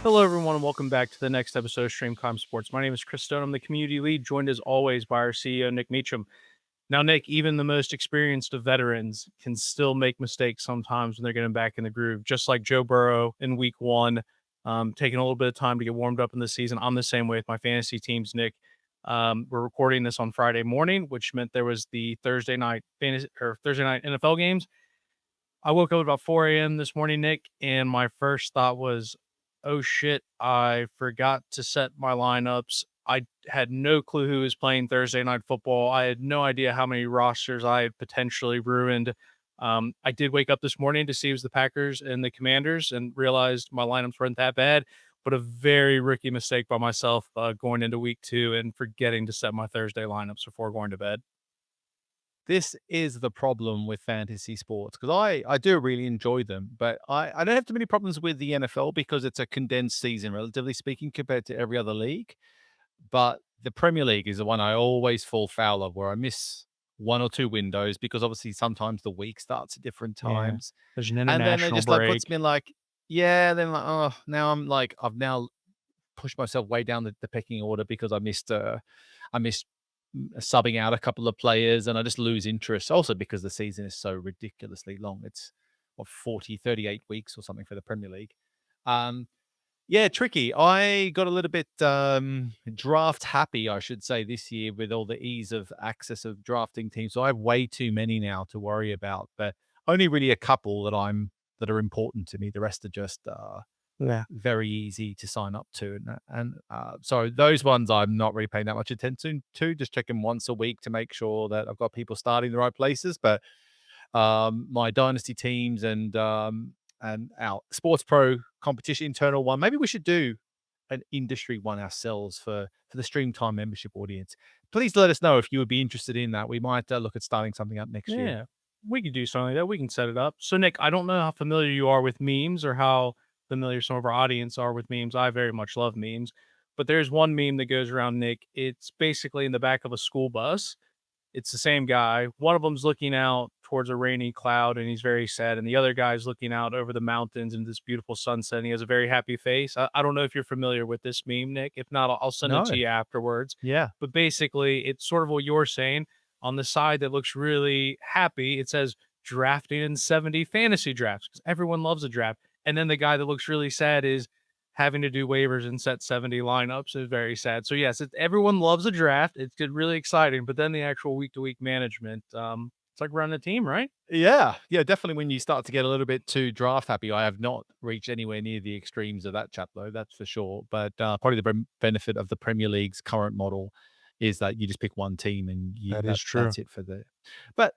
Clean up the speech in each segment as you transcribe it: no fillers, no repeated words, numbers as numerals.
Hello, everyone, and welcome back to the next episode of StreamTime Sports. My name is Chris Stone. I'm the community lead, joined as always by our CEO, Nick Meacham. Now, Nick, even the most experienced of veterans can still make mistakes sometimes when they're getting back in the groove, just like Joe Burrow in week one, taking a little bit of time to get warmed up in the season. I'm the same way with my fantasy teams, Nick. We're recording this on Friday morning, which meant there was the Thursday night fantasy or Thursday night NFL games. I woke up about 4 a.m. this morning, Nick, and my first thought was, oh shit, I forgot to set my lineups. I had no clue who was playing Thursday night football. I had no idea how many rosters I had potentially ruined. I did wake up this morning to see it was the Packers and the Commanders and realized my lineups weren't that bad, but a very rookie mistake by myself going into week two and forgetting to set my Thursday lineups before going to bed. This is the problem with fantasy sports because I do really enjoy them, but I don't have too many problems with the NFL because it's a condensed season, relatively speaking, compared to every other league. But the Premier League is the one I always fall foul of, where I miss one or two windows because obviously sometimes the week starts at different Yeah. times, There's an and then it international just like puts break. me in like, yeah, then like, oh, now I'm like I've now pushed myself way down the pecking order because I missed subbing out a couple of players and I just lose interest. Also because the season is so ridiculously long. It's what 40, 38 weeks or something for the Premier League. Um, yeah, tricky. I got a little bit draft happy, I should say, this year with all the ease of access of drafting teams. So I have way too many now to worry about, but only really a couple that are important to me. The rest are just Yeah. very easy to sign up to, and so those ones I'm not really paying that much attention to, just checking once a week to make sure that I've got people starting in the right places, but, my dynasty teams and our sports pro competition internal one, maybe we should do an industry one ourselves for the Stream Time membership audience. Please let us know if you would be interested in that. We might, look at starting something up next year. Yeah, we could do something like that. We can set it up. So, Nick, I don't know how familiar you are with memes or how familiar some of our audience are with memes. I very much love memes, but there's one meme that goes around, Nick. It's basically in the back of a school bus. It's the same guy. One of them's looking out towards a rainy cloud and he's very sad, and the other guy's looking out over the mountains and this beautiful sunset. And he has a very happy face. I don't know if you're familiar with this meme, Nick. If not, I'll send it to No. you afterwards. Yeah. But basically, it's sort of what you're saying. On the side that looks really happy, it says drafting in 70 fantasy drafts because everyone loves a draft. And then the guy that looks really sad is having to do waivers and set 70 lineups is very sad. So yes, everyone loves a draft. It's really exciting, but then the actual week to week management, it's like running a team, right? Yeah, yeah, definitely when you start to get a little bit too draft happy. I have not reached anywhere near the extremes of that chap though, that's for sure. But probably the benefit of the Premier League's current model is that you just pick one team and That is true. that's it for the. But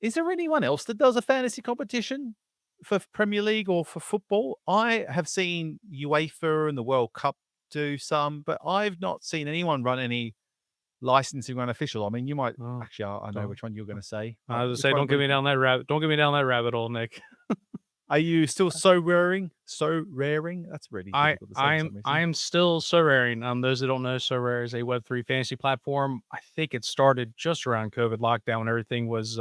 is there anyone else that does a fantasy competition for Premier League or for football? I have seen UEFA and the World Cup do some, but I've not seen anyone run any licensing unofficial. I mean, you might Oh, actually. I know so which one you're going to say. I was to Which say, one? don't get me down that rabbit. Don't get me down that rabbit hole, Nick. Are you still so raring? So raring? That's really I difficult to say I for am some I reason. am still Sorare. Those that don't know, Sorare is a Web3 fantasy platform. I think it started just around COVID lockdown when everything was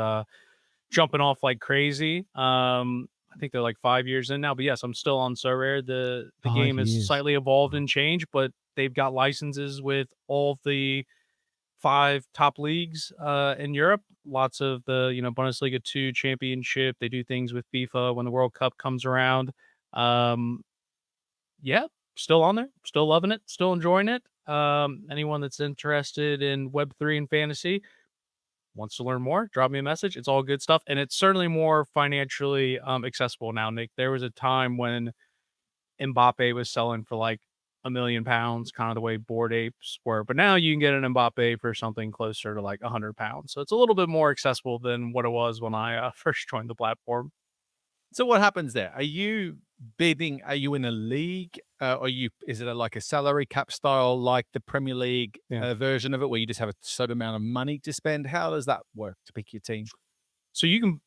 jumping off like crazy. I think they're like 5 years in now, but yes, I'm still on Sorare. The 5 game has years. slightly evolved and changed, but they've got licenses with all the five top leagues in Europe. Lots of the Bundesliga 2 championship. They do things with FIFA when the World Cup comes around. Um, yeah, still on there, still loving it, still enjoying it. Anyone that's interested in Web3 and fantasy wants to learn more, drop me a message. It's all good stuff. And it's certainly more financially accessible now, Nick. There was a time when Mbappe was selling for like £1 million, kind of the way board apes were. But now you can get an Mbappe for something closer to like £100. So it's a little bit more accessible than what it was when I first joined the platform. So what happens there? Are you bidding? Are you in a league? Are you? Is it like a salary cap style, like the Premier League Yeah. version of it, where you just have a certain amount of money to spend? How does that work to pick your team? So you can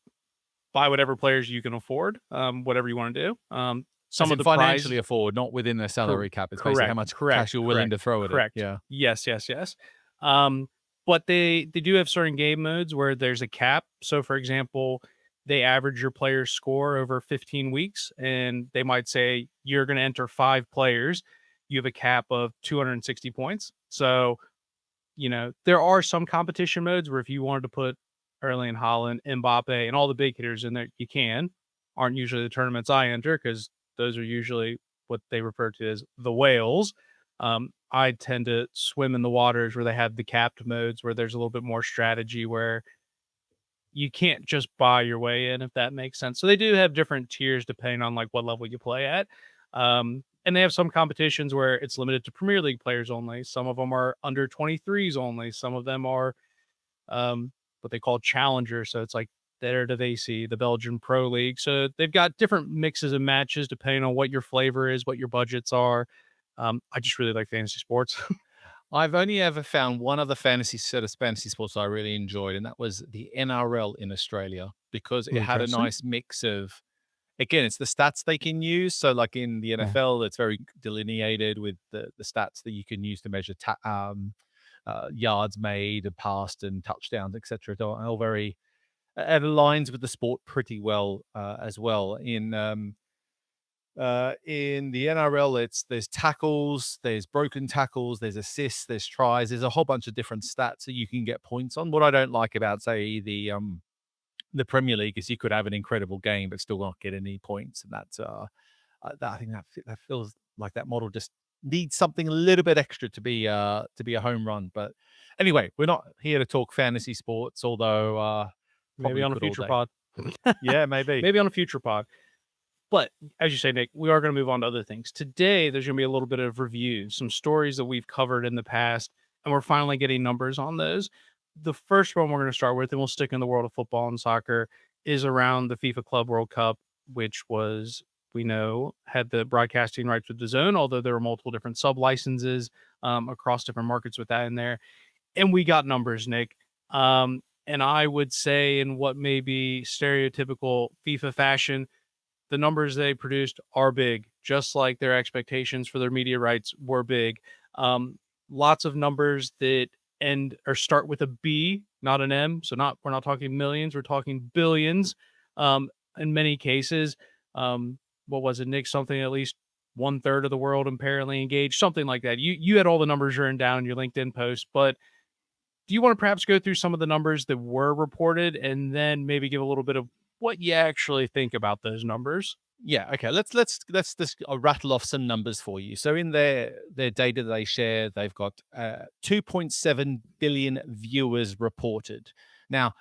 buy whatever players you can afford, whatever you want to do. As Some of in the financially prizes, afford, not within the cor- salary cap. It's basically how correct, much cash correct, you're willing correct, to throw at it. correct. Yeah. Yes, yes, yes. Um, but they do have certain game modes where there's a cap. So, for example, they average your player's score over 15 weeks, and they might say you're going to enter 5 players. You have a cap of 260 points. So, there are some competition modes where if you wanted to put Erling Haaland, Mbappe, and all the big hitters in there, you can. Aren't usually the tournaments I enter because those are usually what they refer to as the whales. I tend to swim in the waters where they have the capped modes where there's a little bit more strategy where you can't just buy your way in, if that makes sense. So they do have different tiers depending on like what level you play at. And they have some competitions where it's limited to Premier League players only. Some of them are under 23s only. Some of them are what they call challenger. So it's like the Eredivisie, the Belgian Pro League. So they've got different mixes of matches depending on what your flavor is, what your budgets are. I just really like fantasy sports. I've only ever found one other fantasy set of fantasy sports I really enjoyed, and that was the NRL in Australia because it had a Interesting. nice mix of, again, it's the stats they can use. So, like in the Yeah. NFL, it's very delineated with the stats that you can use to measure yards made and passed and touchdowns, etc. All very, it aligns with the sport pretty well as well. In the NRL, there's tackles, there's broken tackles, there's assists, there's tries, there's a whole bunch of different stats that you can get points on. What I don't like about, say, the Premier League is you could have an incredible game but still not get any points, and I think that feels like that model just needs something a little bit extra to be a home run. But anyway, we're not here to talk fantasy sports, although Maybe probably on a could all future day. pod. Yeah, maybe. Maybe on a future pod. But as you say, Nick, we are going to move on to other things. Today, there's going to be a little bit of review, some stories that we've covered in the past, and we're finally getting numbers on those. The first one we're going to start with, and we'll stick in the world of football and soccer, is around the FIFA Club World Cup, which was, we know, had the broadcasting rights with DAZN, although there were multiple different sub licenses across different markets with that in there. And we got numbers, Nick. And I would say, in what may be stereotypical FIFA fashion, the numbers they produced are big, just like their expectations for their media rights were big. Lots of numbers that end or start with a B, not an M. So we're not talking millions, we're talking billions. In many cases, what was it, Nick? Something at least 1/3 of the world apparently engaged, something like that. You had all the numbers written down in your LinkedIn post, but do you want to perhaps go through some of the numbers that were reported and then maybe give a little bit of what you actually think about those numbers? Yeah, okay. Let's just rattle off some numbers for you. So in their data they share, they've got 2.7 billion viewers reported. Now,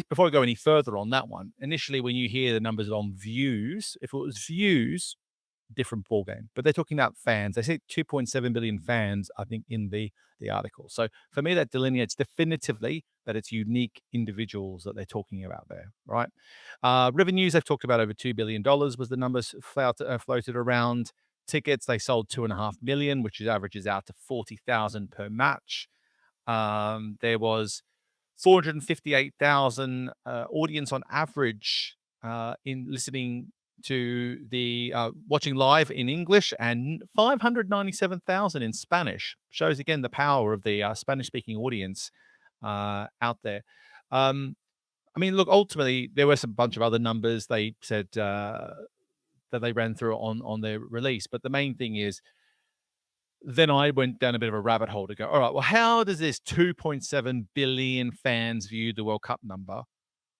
before I go any further on that one, initially when you hear the numbers on views, if it was views, different ball game. But they're talking about fans. They say 2.7 billion fans, I think, in the article. So for me, that delineates definitively that it's unique individuals that they're talking about there, right? Revenues, they've talked about over $2 billion was the numbers floated around. Tickets, they sold 2.5 million, which averages out to 40,000 per match. There was 458,000 audience on average in listening to the watching live in English, and 597,000 in Spanish. Shows again the power of the Spanish speaking audience out there. I mean, look, ultimately there was a bunch of other numbers they said that they ran through on their release, but the main thing is, then I went down a bit of a rabbit hole to go, all right, well, how does this 2.7 billion fans view the World Cup number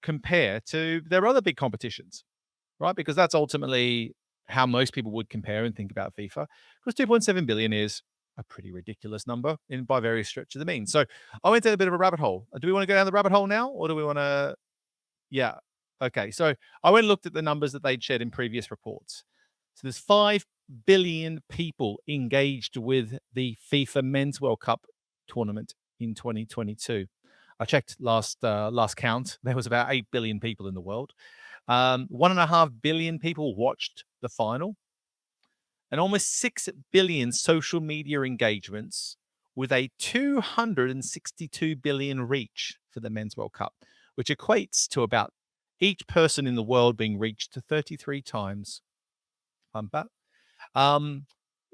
compare to their other big competitions? Right? Because that's ultimately how most people would compare and think about FIFA. Because 2.7 billion is a pretty ridiculous number in by various stretches of the means. So I went down a bit of a rabbit hole. Do we want to go down the rabbit hole now, or do we want to? Yeah. Okay. So I went and looked at the numbers that they'd shared in previous reports. So there's 5 billion people engaged with the FIFA Men's World Cup tournament in 2022. I checked last count. There was about 8 billion people in the world. 1.5 billion people watched the final, and almost 6 billion social media engagements, with a 262 billion reach for the Men's World Cup, which equates to about each person in the world being reached to 33 times.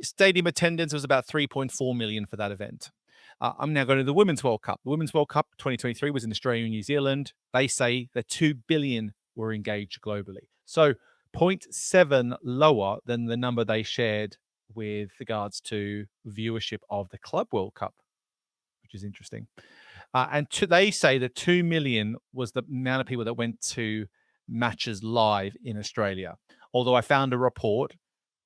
Stadium attendance was about 3.4 million for that event. I'm now going to the Women's World Cup. The Women's World Cup 2023 was in Australia and New Zealand. They say that 2 billion were engaged globally. So zero point 0.7 lower than the number they shared with regards to viewership of the Club World Cup, which is interesting. They say that 2 million was the amount of people that went to matches live in Australia. Although I found a report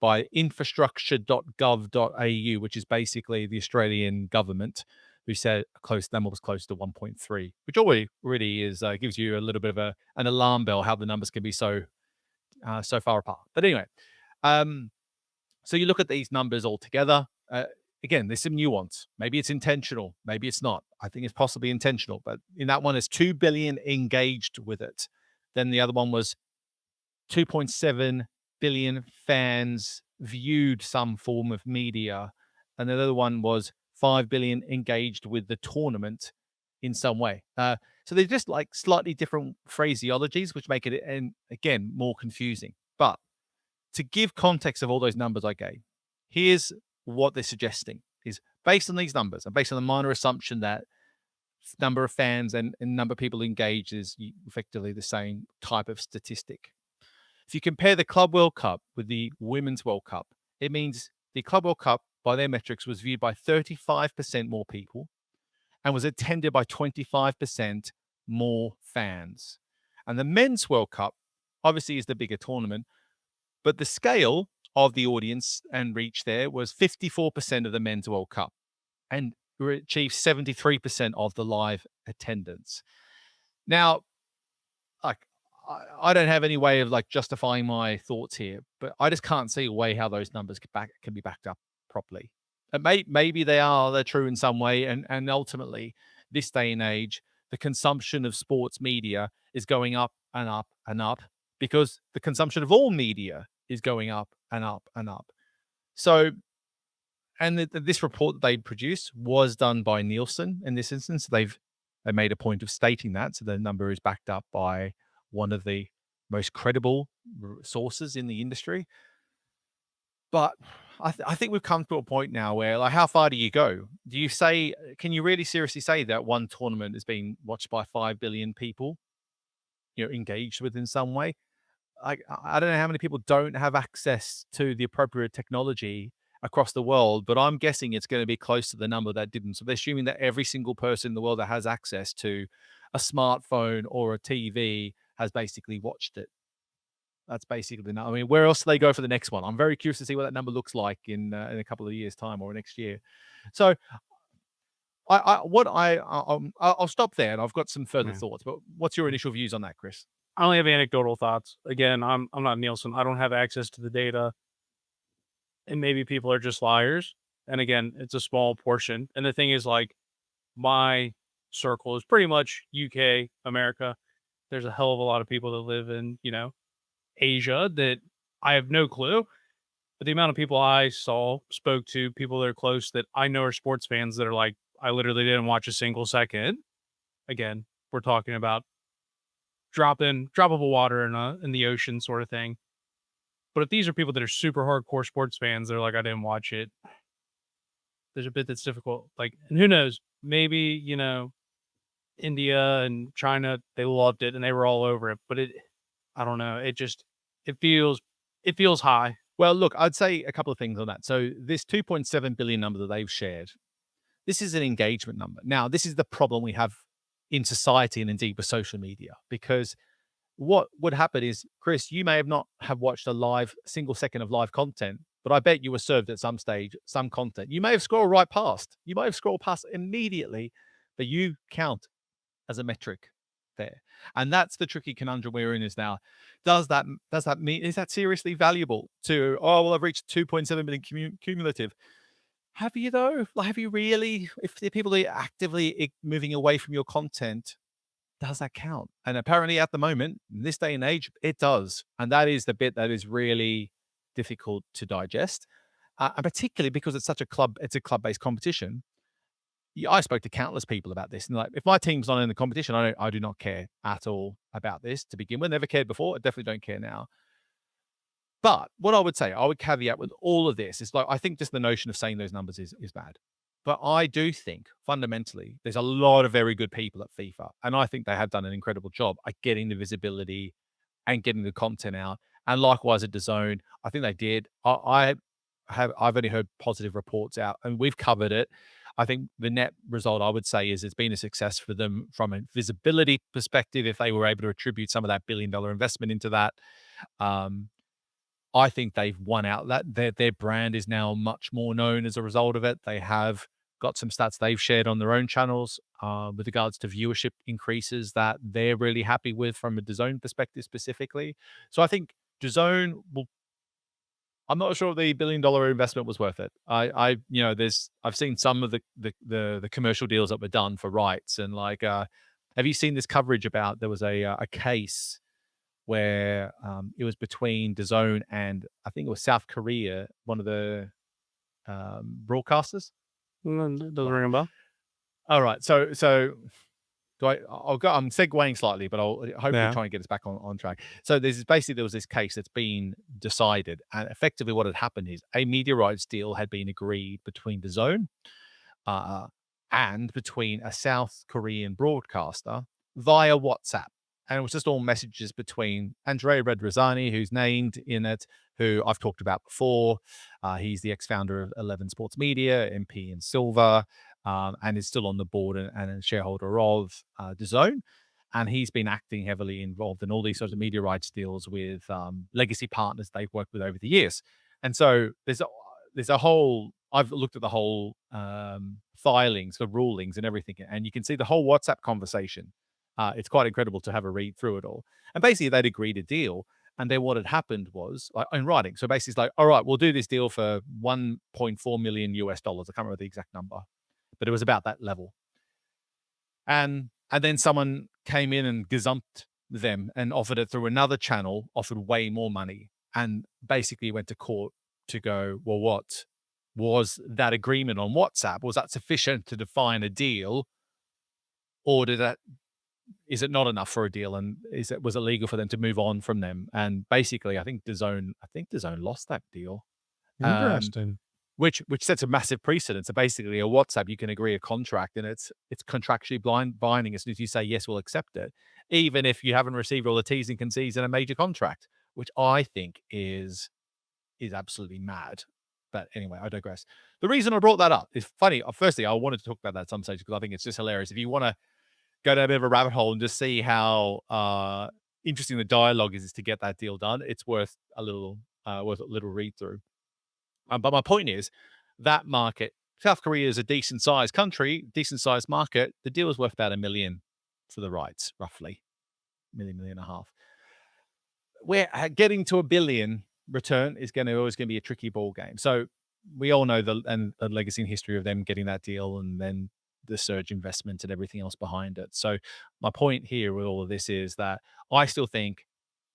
by infrastructure.gov.au, which is basically the Australian government, who said number was close to 1.3, which already is gives you a little bit of an alarm bell how the numbers can be so far apart. But anyway, so you look at these numbers all together. Again, there's some nuance. Maybe it's intentional. Maybe it's not. I think it's possibly intentional. But in that one, it's 2 billion engaged with it. Then the other one was 2.7 billion fans viewed some form of media. And the other one was 5 billion engaged with the tournament in some way. So they're just like slightly different phraseologies, which make it, and again, more confusing. But to give context of all those numbers I gave, here's what they're suggesting is based on these numbers and based on the minor assumption that number of fans and number of people engaged is effectively the same type of statistic. If you compare the Club World Cup with the Women's World Cup, it means the Club World Cup, by their metrics, was viewed by 35% more people and was attended by 25% more fans. And the Men's World Cup obviously is the bigger tournament, but the scale of the audience and reach there was 54% of the Men's World Cup and achieved 73% of the live attendance. Now, like, I don't have any way of like justifying my thoughts here, but I just can't see a way how those numbers can be backed up properly. And maybe they're true in some way, and ultimately, this day and age, the consumption of sports media is going up and up and up because the consumption of all media is going up and up and up. So, and this report that they produced was done by Nielsen in this instance. They made a point of stating that, so the number is backed up by one of the most credible sources in the industry. But I think we've come to a point now where, like, how far do you go? Can you really seriously say that one tournament is being watched by 5 billion people, engaged with in some way? I don't know how many people don't have access to the appropriate technology across the world, but I'm guessing it's going to be close to the number that didn't. So they're assuming that every single person in the world that has access to a smartphone or a TV has basically watched it. That's basically the number. I mean, where else do they go for the next one? I'm very curious to see what that number looks like in a couple of years' time or next year. So I'll stop there, and I've got some further Yeah. thoughts. But what's your initial views on that, Chris? I only have anecdotal thoughts. Again, I'm not Nielsen. I don't have access to the data, and maybe people are just liars. And again, it's a small portion. And the thing is, like, my circle is pretty much UK, America. There's a hell of a lot of people that live in, Asia that I have no clue. But the amount of people I spoke to, people that are close that I know are sports fans that are like, I literally didn't watch a single second. Again, we're talking about drop of a water in the ocean sort of thing. But if these are people that are super hardcore sports fans, they're like, I didn't watch it. There's a bit that's difficult. Like, and who knows? Maybe, India and China, they loved it and they were all over it. But I don't know. It feels high. Well, look, I'd say a couple of things on that. So this 2.7 billion number that they've shared, this is an engagement number. Now, this is the problem we have in society and indeed with social media, because what would happen is, Chris, you may have not have watched a single second of live content, but I bet you were served at some stage some content. You may have scrolled right past. You might have scrolled past immediately, but you count as a metric there. And that's the tricky conundrum we're in is now. Does that mean, is that seriously valuable to, oh, well, I've reached 2.7 million cumulative. Have you though? Like, have you really? If the people are actively moving away from your content, does that count? And apparently at the moment, in this day and age, it does. And that is the bit that is really difficult to digest. And particularly because it's a club-based competition. I spoke to countless people about this. And like, if my team's not in the competition, I do not care at all about this to begin with. Never cared before. I definitely don't care now. But what I would caveat with all of this is, like, I think just the notion of saying those numbers is bad. But I do think fundamentally there's a lot of very good people at FIFA, and I think they have done an incredible job at getting the visibility and getting the content out. And likewise at DAZN, I think they did. I've only heard positive reports out, and we've covered it. I think the net result I would say is it's been a success for them from a visibility perspective if they were able to attribute some of that $1 billion investment into that. Um, I think they've won out that their brand is now much more known as a result of it. They have got some stats they've shared on their own channels with regards to viewership increases that they're really happy with from a DAZN perspective specifically. So I think DAZN will. I'm not sure if the $1 billion investment was worth it. I've seen some of the commercial deals that were done for rights and like, have you seen this coverage about there was a case where it was between DAZN and I think it was South Korea, one of the broadcasters. Doesn't ring a bell. All right, so do I'll go. I'm segueing slightly, but I'll hopefully Yeah. try and get us back on track. So there was this case that's been decided, and effectively what had happened is a media rights deal had been agreed between DAZN uh, and between a South Korean broadcaster via WhatsApp. And it was just all messages between Andrea Redrazani, who's named in it, who I've talked about before. He's the ex-founder of 11 Sports Media, MP in Silver, and is still on the board and a shareholder of DAZN. And he's been acting heavily involved in all these sorts of media rights deals with legacy partners they've worked with over the years. And so there's a whole. I've looked at the whole filings, the rulings, and everything, and you can see the whole WhatsApp conversation. It's quite incredible to have a read through it all. And basically, they'd agreed a deal, and then what had happened was like in writing. So basically, it's like, all right, we'll do this deal for 1.4 million US dollars. I can't remember the exact number, but it was about that level. And then someone came in and gazumped them and offered it through another channel, offered way more money, and basically went to court to go, well, what was that agreement on WhatsApp? Was that sufficient to define a deal, or is it not enough for a deal? And was it legal for them to move on from them? And basically, I think DAZN lost that deal. Um, Interesting. which sets a massive precedent. So basically, a WhatsApp, you can agree a contract, and it's contractually binding as soon as you say yes, we'll accept it, even if you haven't received all the T's and C's in a major contract, which I think is absolutely mad. But anyway, I digress. The reason I brought that up is funny. Firstly, I wanted to talk about that at some stage because I think it's just hilarious. If you want to go down a bit of a rabbit hole and just see how interesting the dialogue is to get that deal done, it's worth a little read through. But my point is that market, South Korea is a decent sized country, decent sized market. The deal is worth about $1 million for the rights, roughly $1.5 million. Where getting to $1 billion return is always going to be a tricky ball game. So we all know the legacy and history of them getting that deal, and then the surge investment and everything else behind it. So my point here with all of this is that I still think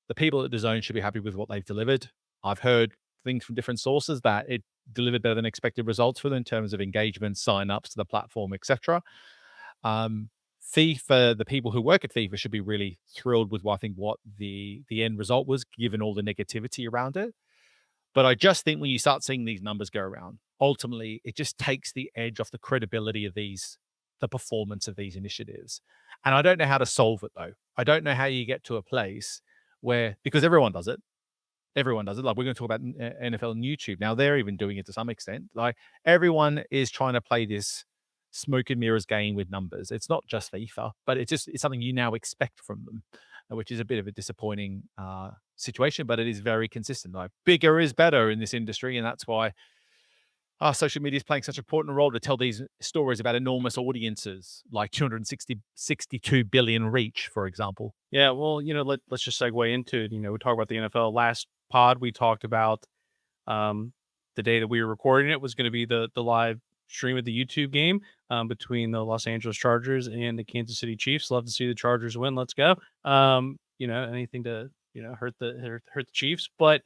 the people at DAZN should be happy with what they've delivered. I've heard things from different sources that it delivered better than expected results for them in terms of engagement, sign-ups to the platform, etc. FIFA, the people who work at FIFA should be really thrilled with what the end result was, given all the negativity around it. But I just think when you start seeing these numbers go around, ultimately it just takes the edge off the credibility of the performance of these initiatives. And I don't know how to solve it though. I don't know how you get to a place where, because everyone does it. Everyone does it. Like we're going to talk about NFL and YouTube. Now they're even doing it to some extent. Like everyone is trying to play this smoke and mirrors game with numbers. It's not just FIFA, but it's something you now expect from them, which is a bit of a disappointing situation, but it is very consistent. Like bigger is better in this industry. And that's why our social media is playing such an important role to tell these stories about enormous audiences, like 62 billion reach, for example. Yeah, well, let's just segue into it. We talk about the NFL. Last pod, we talked about the day that we were recording it was going to be the live stream of the YouTube game between the Los Angeles Chargers and the Kansas City Chiefs. Love to see the Chargers win. Let's go. Anything to hurt the Chiefs, but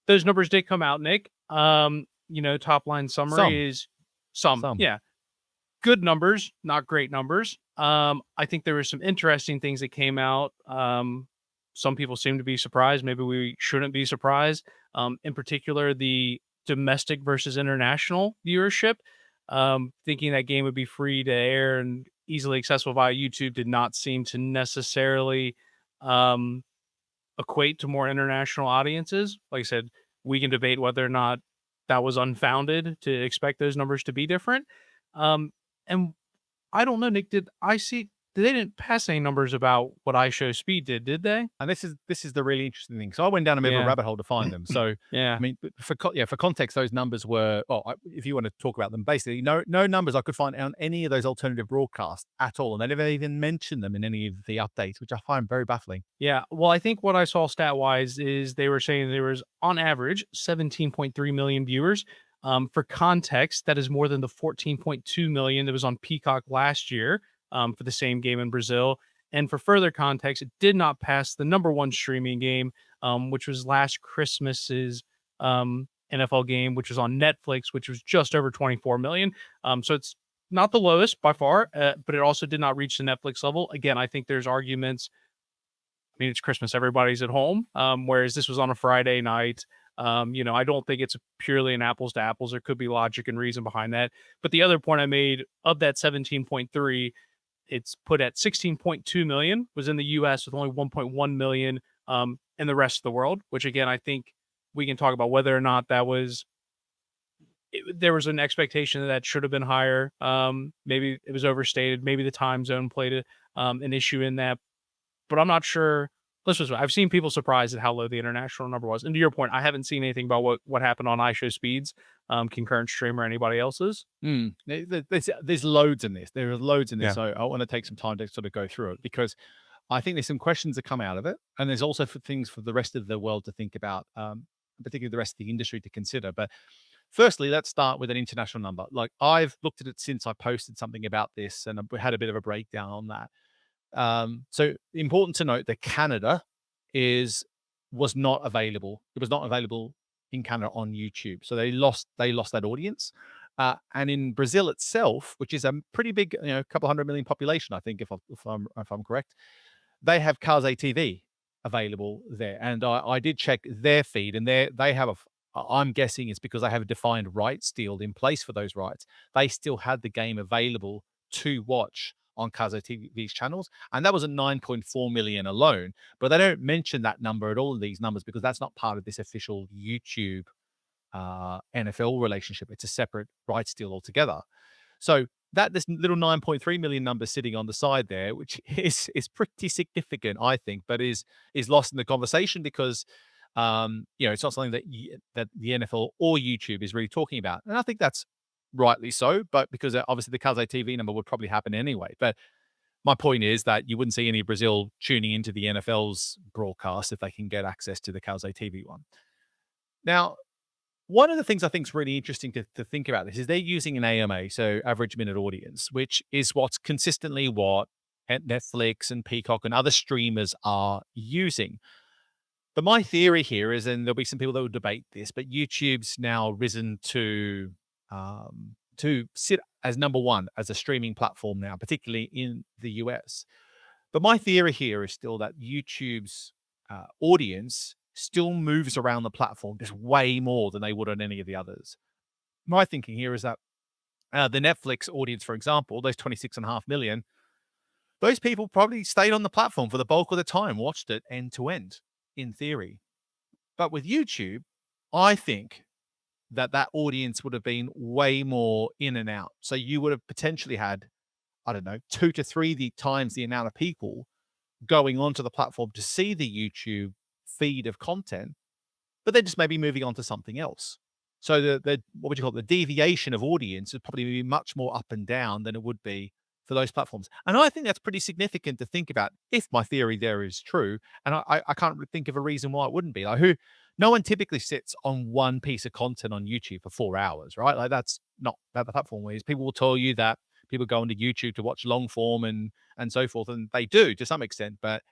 those numbers did come out, Nick. Top line summary is some. Yeah, good numbers, not great numbers. I think there were some interesting things that came out. Some people seem to be surprised. Maybe we shouldn't be surprised. In particular, the domestic versus international viewership. thinking that game would be free to air and easily accessible via YouTube did not seem to necessarily um, equate to more international audiences. Like I said, we can debate whether or not that was unfounded to expect those numbers to be different. Um, and I don't know, Nick, did I see they didn't pass any numbers about what I Show Speed did they? And this is the really interesting thing. So I went down a bit of a Yeah. rabbit hole to find them. So I Yeah. mean, for context, those numbers were. Oh, if you want to talk about them, basically, no numbers I could find on any of those alternative broadcasts at all, and they never even mentioned them in any of the updates, which I find very baffling. Yeah. Well, I think what I saw stat wise is they were saying there was on average 17.3 million viewers. For context, that is more than the 14.2 million that was on Peacock last year for the same game in Brazil. And for further context, it did not pass the number one streaming game, which was last Christmas's NFL game, which was on Netflix, which was just over 24 million. So it's not the lowest by far, but it also did not reach the Netflix level. Again, I think there's arguments. I mean, it's Christmas, everybody's at home, whereas this was on a Friday night. I don't think it's purely an apples to apples. There could be logic and reason behind that. But the other point I made of that 17.3, it's put at 16.2 million was in the US with only 1.1 million in the rest of the world, which again, I think we can talk about whether or not there was an expectation that should have been higher. Maybe it was overstated. Maybe the time zone played an issue in that, but I'm not sure. Let's just I've seen people surprised at how low the international number was. And to your point, I haven't seen anything about what happened on iShow Speeds, concurrent stream or anybody else's. There's loads in this. There are loads in this. Yeah. So I want to take some time to sort of go through it because I think there's some questions that come out of it, and there's also for things for the rest of the world to think about, particularly the rest of the industry to consider. But firstly, let's start with an international number. Like I've looked at it since I posted something about this, and we had a bit of a breakdown on that. So important to note that Canada is was not available. It was not available in Canada on YouTube. So they lost that audience. And in Brazil itself, which is a pretty big, couple 100 million population, I think, if I'm correct, they have Kaze TV available there. And I did check their feed, and they have I'm guessing it's because they have a defined rights deal in place for those rights. They still had the game available to watch on Kazo TV's channels, and that was at 9.4 million alone. But they don't mention that number at all in these numbers because that's not part of this official YouTube NFL relationship. It's a separate rights deal altogether. So that this little 9.3 million number sitting on the side there, which is pretty significant, I think, but is lost in the conversation because it's not something that the NFL or YouTube is really talking about, and I think that's rightly so. But because obviously the Kaze TV number would probably happen anyway. But my point is that you wouldn't see any Brazil tuning into the NFL's broadcast if they can get access to the Kaze TV one. Now, one of the things I think is really interesting to think about this is they're using an AMA, so average minute audience, which is what's consistently what Netflix and Peacock and other streamers are using. But my theory here is, and there'll be some people that will debate this, but YouTube's now risen to sit as number one as a streaming platform now, particularly in the US. But my theory here is still that YouTube's audience still moves around the platform just way more than they would on any of the others. My thinking here is that the Netflix audience, for example, those 26.5 million, those people probably stayed on the platform for the bulk of the time, watched it end to end, in theory. But with YouTube, I think that audience would have been way more in and out. So you would have potentially had, I don't know, 2 to 3 times the amount of people going onto the platform to see the YouTube feed of content, but they're just maybe moving on to something else. So the what would you call it? The deviation of audience would probably be much more up and down than it would be for those platforms. And I think that's pretty significant to think about if my theory there is true. And I can't think of a reason why it wouldn't be. Like no one typically sits on one piece of content on YouTube for 4 hours, right? Like that's not that the platform is. People will tell you that people go onto YouTube to watch long form and so forth, and they do to some extent, but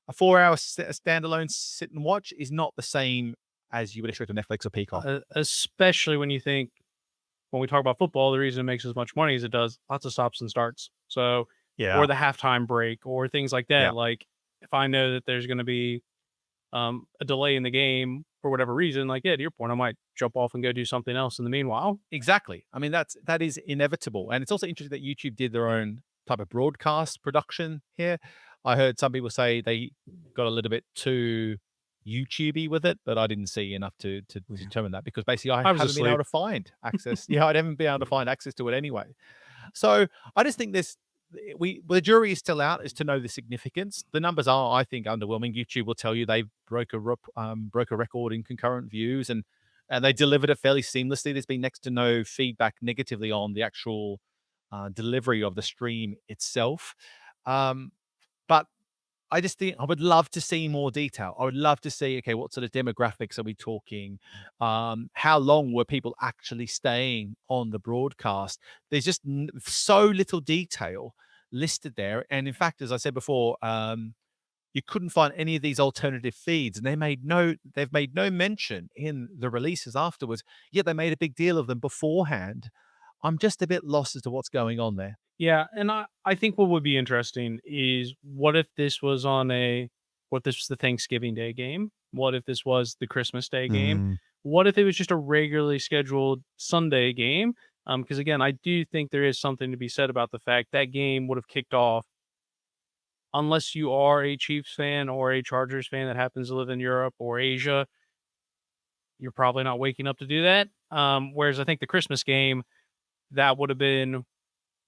a 4-hour standalone sit and watch is not the same as you would expect on Netflix or Peacock. Especially when you think when we talk about football, the reason it makes as much money as it does, lots of stops and starts. So, or Yeah. the halftime break or things like Yeah. that. Like if I know that there's going to be a delay in the game for whatever reason, like, yeah, to your point, I might jump off and go do something else in the meanwhile. Exactly. I mean, that is inevitable, and it's also interesting that YouTube did their own type of broadcast production here. I heard some people say they got a little bit too YouTubey with it, but I didn't see enough to Yeah. determine that because basically I I was haven't been able asleep. to find access. Yeah, I haven't been able to find access to it anyway. So I just think this the jury is still out as to know the significance. The numbers are, I think, underwhelming. YouTube will tell you they broke a record in concurrent views, and they delivered it fairly seamlessly. There's been next to no feedback negatively on the actual delivery of the stream itself. Um, but I just think I would love to see more detail. I would love to see, okay, what sort of demographics are we talking? How long were people actually staying on the broadcast? There's just so little detail listed there. And in fact, as I said before, you couldn't find any of these alternative feeds, and they've made no mention in the releases afterwards. Yet they made a big deal of them beforehand. I'm just a bit lost as to what's going on there. Yeah, and I think what would be interesting is what if this was the Thanksgiving Day game? What if this was the Christmas Day game? Mm. What if it was just a regularly scheduled Sunday game? Because again, I do think there is something to be said about the fact that game would have kicked off unless you are a Chiefs fan or a Chargers fan that happens to live in Europe or Asia, you're probably not waking up to do that. Whereas I think the Christmas game, that would have been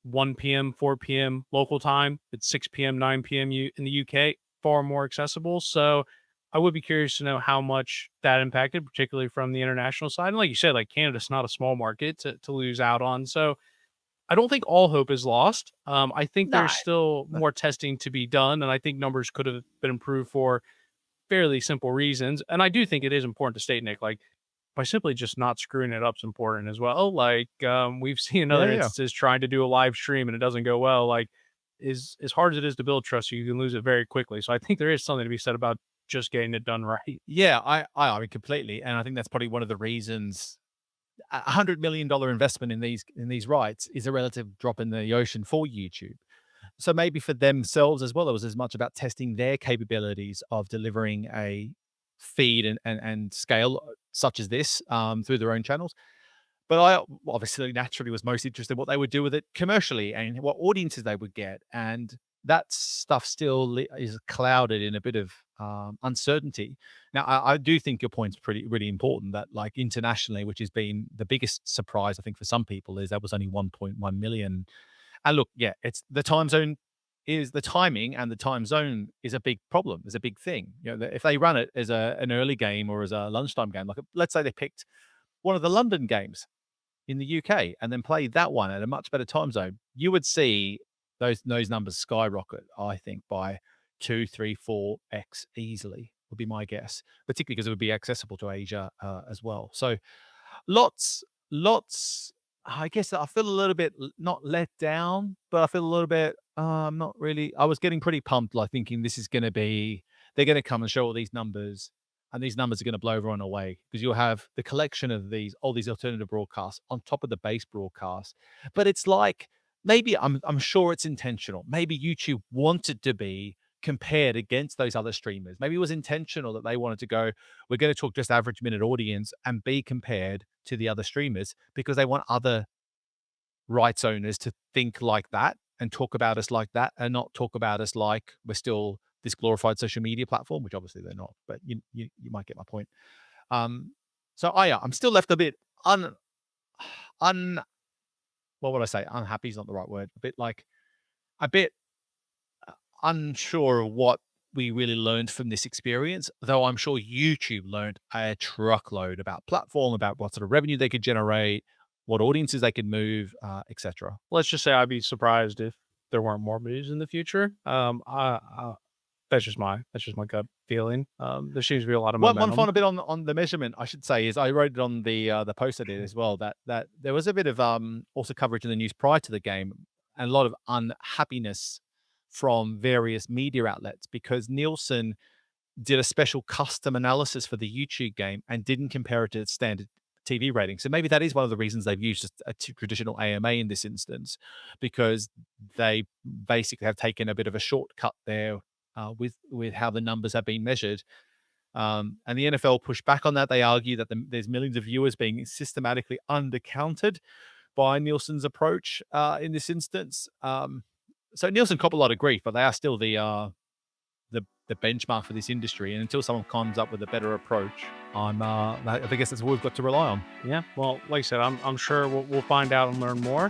1 p.m., 4 p.m. local time. It's 6 p.m., 9 p.m. In the UK, far more accessible. So I would be curious to know how much that impacted, particularly from the international side. And like you said, like Canada's not a small market to lose out on. So I don't think all hope is lost. I think No. there's still more testing to be done, and I think numbers could have been improved for fairly simple reasons. And I do think it is important to state, Nick, like by simply just not screwing it up is important as well. Like we've seen Yeah, other yeah. instances trying to do a live stream and it doesn't go well. Like is as hard as it is to build trust, you can lose it very quickly. So I think there is something to be said about just getting it done right. Yeah, I mean completely, and I think that's probably one of the reasons $100 million investment in these rights is a relative drop in the ocean for YouTube. So maybe for themselves as well, it was as much about testing their capabilities of delivering a feed and scale such as this through their own channels. But I obviously naturally was most interested in what they would do with it commercially and what audiences they would get. And that stuff still is clouded in a bit of uncertainty. Now, I do think your point's pretty really important that like internationally, which has been the biggest surprise I think for some people is that was only 1.1 million. And look, yeah, it's the time zone is the timing and the time zone is a big problem, is a big thing. You know, if they run it as an early game or as a lunchtime game, like let's say they picked one of the London games in the UK and then play that one at a much better time zone, you would see those numbers skyrocket, I think, by 2, 3, 4x easily, would be my guess, particularly because it would be accessible to Asia as well. So lots. I guess I feel a little bit not let down, but I feel a little bit. Not really. I was getting pretty pumped, like thinking this is going to be. They're going to come and show all these numbers, and these numbers are going to blow everyone away because you'll have the collection of all these alternative broadcasts on top of the base broadcast. But it's like maybe I'm sure it's intentional. Maybe YouTube wanted to be compared against those other streamers. Maybe it was intentional that they wanted to go, we're going to talk just average minute audience and be compared to the other streamers because they want other rights owners to think like that and talk about us like that and not talk about us like we're still this glorified social media platform, which obviously they're not, but you might get my point. Um, so I'm still left a bit un what would I say? Unhappy is not the right word. A bit like a bit unsure of what we really learned from this experience, though I'm sure YouTube learned a truckload about platform, about what sort of revenue they could generate, what audiences they could move, etc. Let's just say I'd be surprised if there weren't more moves in the future. That's just my gut feeling. There seems to be a lot of One momentum. final bit on the measurement, I should say, is I wrote it on the post I did as well that there was a bit of also coverage in the news prior to the game and a lot of unhappiness from various media outlets because Nielsen did a special custom analysis for the YouTube game and didn't compare it to its standard TV rating. So maybe that is one of the reasons they've used a traditional AMA in this instance, because they basically have taken a bit of a shortcut there with how the numbers have been measured. And the NFL pushed back on that. They argue that there's millions of viewers being systematically undercounted by Nielsen's approach in this instance. So Nielsen cop a lot of grief, but they are still the benchmark for this industry. And until someone comes up with a better approach, I guess that's what we've got to rely on. Yeah, well, like I said, I'm sure we'll find out and learn more.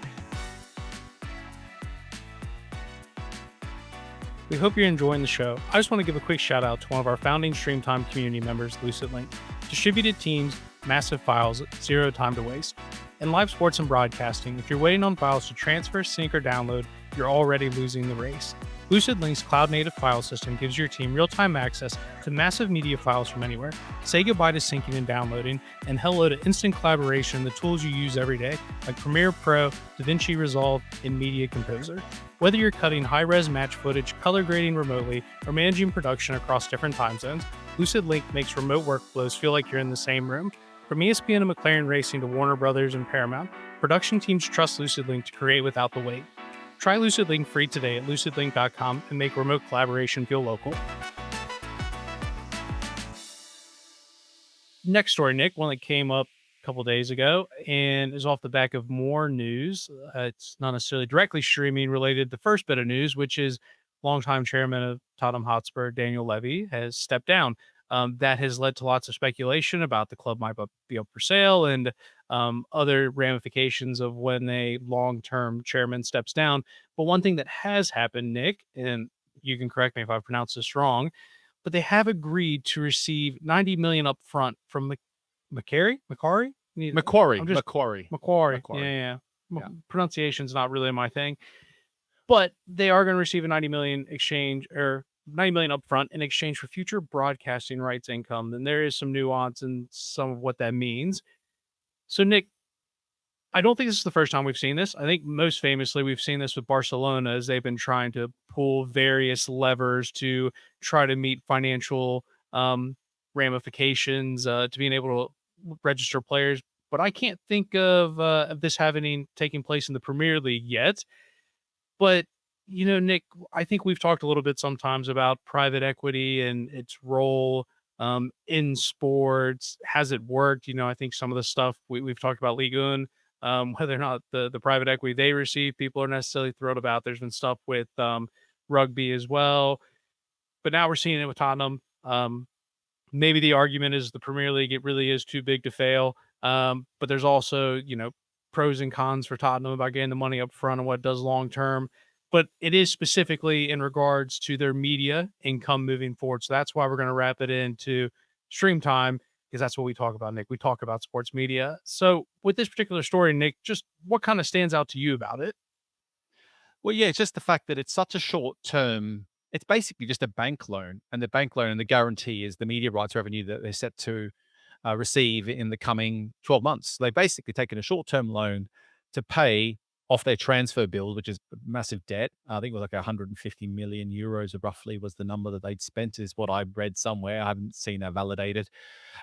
We hope you're enjoying the show. I just want to give a quick shout out to one of our founding StreamTime community members, Lucid Link. Distributed teams, massive files, zero time to waste. In live sports and broadcasting, if you're waiting on files to transfer, sync, or download, you're already losing the race. Lucid Link's cloud-native file system gives your team real-time access to massive media files from anywhere. Say goodbye to syncing and downloading, and hello to instant collaboration, the tools you use every day, like Premiere Pro, DaVinci Resolve, and Media Composer. Whether you're cutting high-res match footage, color grading remotely, or managing production across different time zones, Lucid Link makes remote workflows feel like you're in the same room. From ESPN and McLaren Racing to Warner Brothers and Paramount, production teams trust Lucid Link to create without the wait. Try Lucid Link free today at lucidlink.com and make remote collaboration feel local. Next story, Nick, one that came up a couple days ago and is off the back of more news. It's not necessarily directly streaming related. The first bit of news, which is longtime chairman of Tottenham Hotspur, Daniel Levy, has stepped down. That has led to lots of speculation about the club might be up for sale and other ramifications of when a long-term chairman steps down. But one thing that has happened, Nick, and you can correct me if I pronounce this wrong, but they have agreed to receive 90 million up front from Macquarie. Macquarie. Yeah. Pronunciation's not really my thing, but they are going to receive a 90 million exchange or 90 million upfront in exchange for future broadcasting rights income. And there is some nuance in some of what that means. So, Nick, I don't think this is the first time we've seen this. I think most famously, we've seen this with Barcelona as they've been trying to pull various levers to try to meet financial ramifications to being able to register players. But I can't think of this taking place in the Premier League yet. But Nick, I think we've talked a little bit sometimes about private equity and its role in sports. Has it worked? I think some of the stuff we've talked about Ligue 1, whether or not the private equity they receive, people are necessarily thrilled about. There's been stuff with rugby as well. But now we're seeing it with Tottenham. Maybe the argument is the Premier League, it really is too big to fail. But there's also, pros and cons for Tottenham about getting the money up front and what it does long term. But it is specifically in regards to their media income moving forward. So that's why we're going to wrap it into stream time, because that's what we talk about, Nick. We talk about sports media. So with this particular story, Nick, just what kind of stands out to you about it? Well, yeah, it's just the fact that it's such a short term. It's basically just a bank loan, and the bank loan and the guarantee is the media rights revenue that they're set to receive in the coming 12 months. They've basically taken a short term loan to pay off their transfer bill, which is massive debt. I think it was like 150 million euros, roughly, was the number that they'd spent, is what I read somewhere. I haven't seen that validated.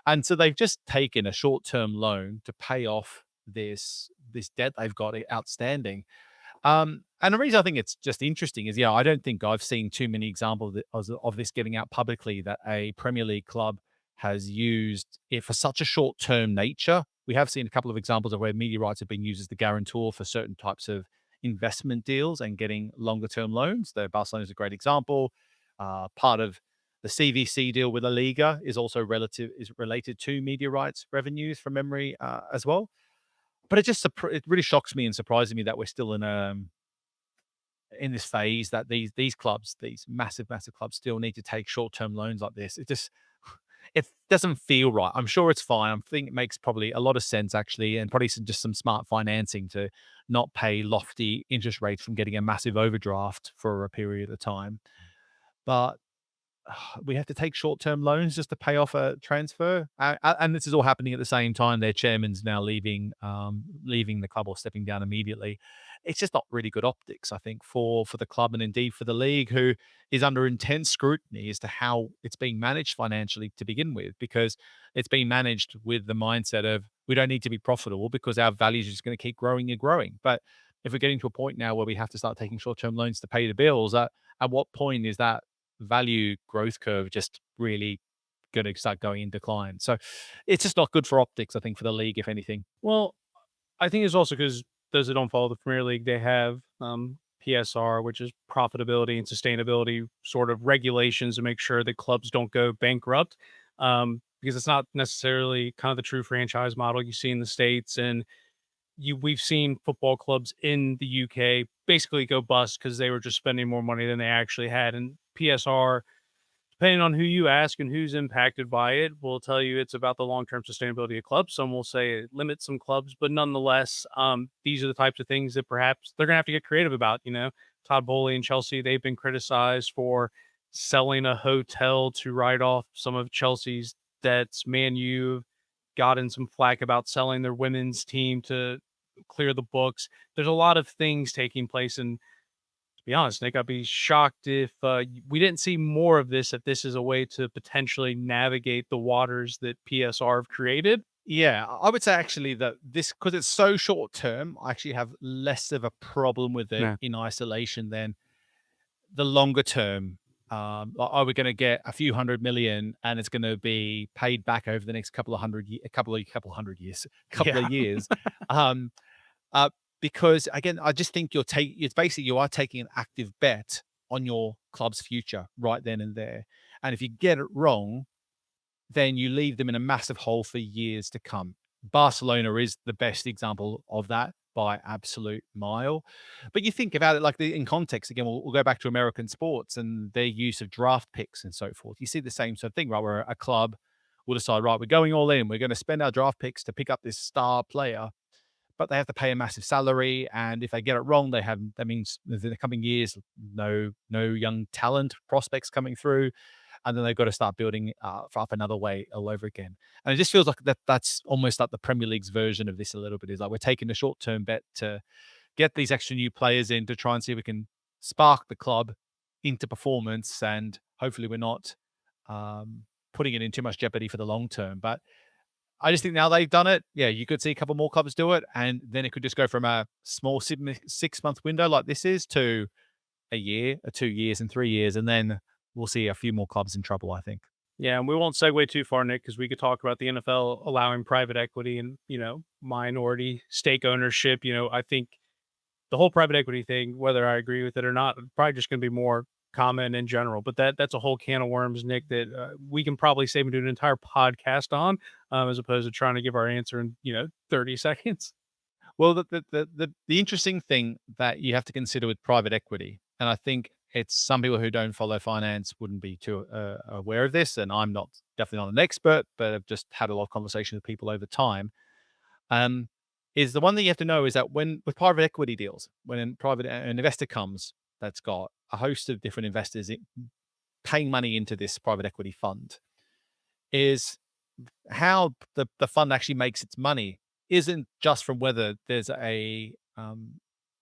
And so they've just taken a short term loan to pay off this debt they've got outstanding. And the reason I think it's just interesting is, I don't think I've seen too many examples of this getting out publicly, that a Premier League club has used it for such a short-term nature. We have seen a couple of examples of where media rights have been used as the guarantor for certain types of investment deals and getting longer-term loans. The Barcelona is a great example. Part of the CVC deal with La Liga is also related to media rights revenues from memory as well. But it really shocks me and surprises me that we're still in this phase that these clubs, these massive clubs, still need to take short-term loans like this. It doesn't feel right. I'm sure it's fine. I think it makes probably a lot of sense, actually, and probably just some smart financing to not pay lofty interest rates from getting a massive overdraft for a period of time. But we have to take short-term loans just to pay off a transfer, and this is all happening at the same time. Their chairman's now leaving the club or stepping down immediately. It's just not really good optics, I think, for the club and indeed for the league, who is under intense scrutiny as to how it's being managed financially to begin with, because it's being managed with the mindset of, we don't need to be profitable because our values are just going to keep growing and growing. But if we're getting to a point now where we have to start taking short-term loans to pay the bills, at what point is that value growth curve just really going to start going in decline. So it's just not good for optics, I think, for the league, if anything. Well, I think it's also because those that don't follow the Premier League, they have PSR, which is profitability and sustainability sort of regulations to make sure that clubs don't go bankrupt. Because it's not necessarily kind of the true franchise model you see in the States. And we've seen football clubs in the UK basically go bust because they were just spending more money than they actually had. And PSR, depending on who you ask and who's impacted by it, will tell you it's about the long-term sustainability of clubs. Some will say it limits some clubs, but nonetheless, these are the types of things that perhaps they're gonna have to get creative about. Todd Bowley and Chelsea, they've been criticized for selling a hotel to write off some of Chelsea's debts. Man U gotten some flack about selling their women's team to clear the books. There's a lot of things taking place, and to be honest, Nick, I'd be shocked if we didn't see more of this. If this is a way to potentially navigate the waters that PSR have created. Yeah, I would say actually that this, because it's so short term, I actually have less of a problem with it Yeah. in isolation than the longer term. Are we going to get a few 100 million and it's going to be paid back over the next couple of hundred years, couple of Yeah. years? Um, uh, because again, I just think it's basically you are taking an active bet on your club's future right then and there. And if you get it wrong, then you leave them in a massive hole for years to come. Barcelona is the best example of that by absolute mile. But you think about it like in context again, we'll go back to American sports and their use of draft picks and so forth. You see the same sort of thing, right? Where a club will decide, right, we're going all in. We're going to spend our draft picks to pick up this star player, but they have to pay a massive salary. And if they get it wrong, that means in the coming years, no young talent prospects coming through, and then they've got to start building up another way all over again. And it just feels like that's almost like the Premier League's version of this a little bit. Is like we're taking a short term bet to get these extra new players in to try and see if we can spark the club into performance, and hopefully we're not putting it in too much jeopardy for the long term. But I just think now they've done it, yeah, you could see a couple more clubs do it, and then it could just go from a small 6-month window like this is to a year, or 2 years, and 3 years, and then we'll see a few more clubs in trouble, I think. Yeah, and we won't segue too far, Nick, because we could talk about the NFL allowing private equity and minority stake ownership. I think the whole private equity thing, whether I agree with it or not, probably just going to be more common in general. But that's a whole can of worms, Nick, that we can probably save and do an entire podcast on, as opposed to trying to give our answer in 30 seconds. Well, the interesting thing that you have to consider with private equity, and I think it's some people who don't follow finance wouldn't be too aware of this, and I'm not definitely not an expert, but I've just had a lot of conversation with people over time. Um, is the one thing you have to know is that when with private equity deals, when an investor comes that's got a host of different investors paying money into this private equity fund, is how the fund actually makes its money isn't just from whether there's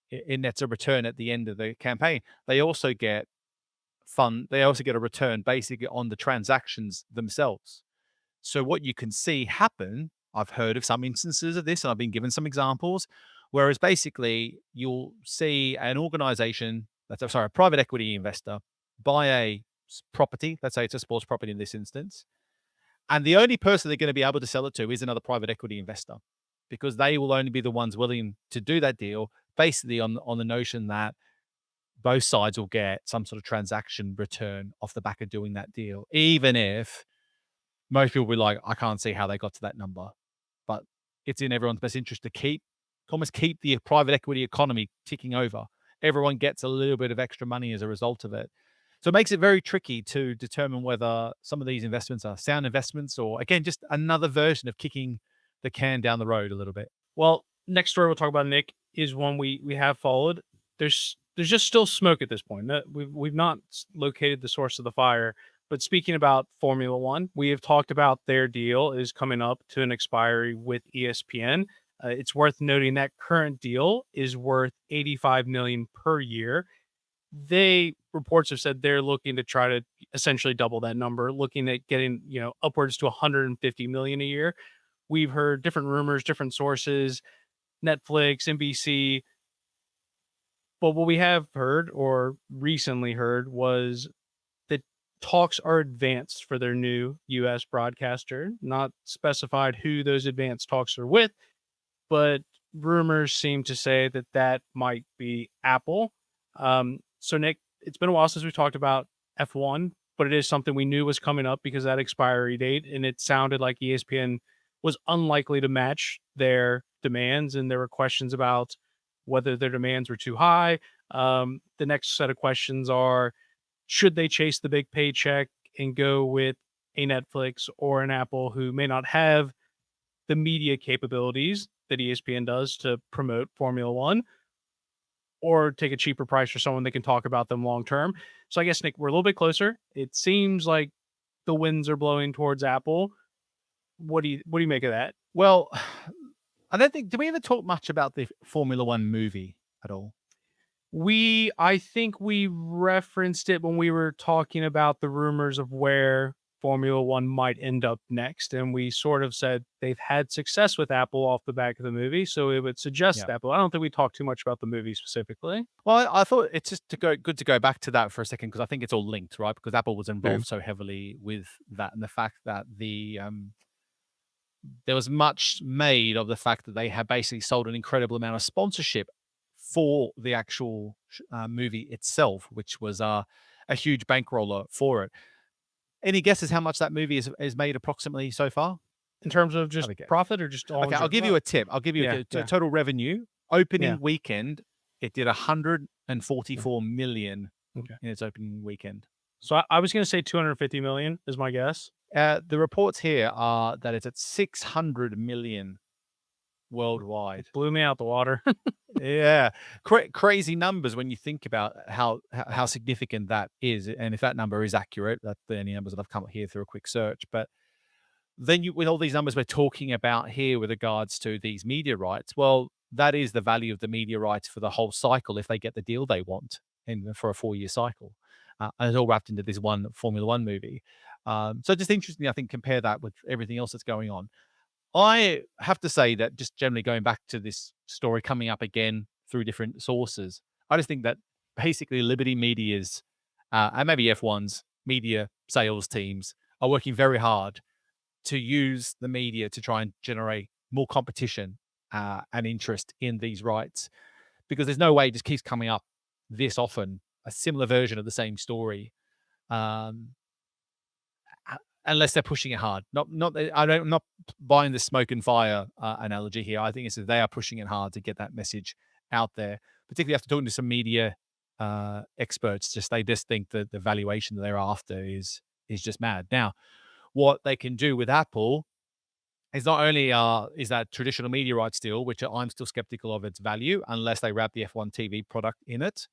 it nets a return at the end of the campaign. They also get they also get a return basically on the transactions themselves. So what you can see happen, I've heard of some instances of this, and I've been given some examples, whereas basically you'll see an organization a private equity investor buy a property, let's say it's a sports property in this instance, and the only person they're going to be able to sell it to is another private equity investor, because they will only be the ones willing to do that deal, basically on the notion that both sides will get some sort of transaction return off the back of doing that deal, even if most people will be like, I can't see how they got to that number. But it's in everyone's best interest to almost keep the private equity economy ticking over. Everyone gets a little bit of extra money as a result of it. So it makes it very tricky to determine whether some of these investments are sound investments or, again, just another version of kicking the can down the road a little bit. Well, next story we'll talk about, Nick, is one we have followed. There's just still smoke at this point. We've not located the source of the fire. But speaking about Formula One, we have talked about their deal is coming up to an expiry with ESPN. It's worth noting that current deal is worth 85 million per year. Reports have said they're looking to try to essentially double that number, looking at getting upwards to 150 million a year. We've heard different rumors, different sources, Netflix, NBC. But what we have heard or recently heard was that talks are advanced for their new US broadcaster, not specified who those advanced talks are with, but rumors seem to say that that might be Apple. So Nick, it's been a while since we talked about F1, but it is something we knew was coming up because of that expiry date, and it sounded like ESPN was unlikely to match their demands, and there were questions about whether their demands were too high. The next set of questions are, should they chase the big paycheck and go with a Netflix or an Apple who may not have the media capabilities that ESPN does to promote Formula One, or take a cheaper price for someone that can talk about them long term? So I guess, Nick, we're a little bit closer. It seems like the winds are blowing towards Apple. What do you make of that? Well, I don't think, did we ever talk much about the Formula One movie at all? I think we referenced it when we were talking about the rumors of where Formula One might end up next. And we sort of said they've had success with Apple off the back of the movie. So it would suggest Yeah. Apple. I don't think we talked too much about the movie specifically. Well, I thought it's just good to go back to that for a second because I think it's all linked, right? Because Apple was True. involved so heavily with that, and the fact that there was much made of the fact that they had basically sold an incredible amount of sponsorship for the actual movie itself, which was a huge bankroller for it. Any guesses how much that movie is made approximately so far? In terms of just Have a guess. profit or just all in Okay, I'll give you a tip. I'll give you yeah, yeah, total revenue. yeah, Opening weekend, it did yeah. 144 million Okay. in its opening weekend. So I was going to say 250 million is my guess. The reports here are that it's at 600 million worldwide. It blew me out the water. Yeah, crazy numbers when you think about how significant that is, and if that number is accurate, that's the only numbers that I've come up here through a quick search. But then you, with all these numbers we're talking about here with regards to these media rights, well, that is the value of the media rights for the whole cycle if they get the deal they want for a 4-year cycle, and it's all wrapped into this one Formula One movie. So just interesting, I think, compare that with everything else that's going on. I have to say that just generally going back to this story coming up again through different sources, I just think that basically Liberty Media's and maybe F1's media sales teams are working very hard to use the media to try and generate more competition and interest in these rights, because there's no way it just keeps coming up this often, a similar version of the same story. Um, Unless they're pushing it hard. I'm not buying the smoke and fire analogy here. I think it's that they are pushing it hard to get that message out there, particularly after talking to some media experts. They just think that the valuation that they're after is just mad. Now, what they can do with Apple is not only is that traditional media rights deal, which I'm still skeptical of its value unless they wrap the F1 TV product in it,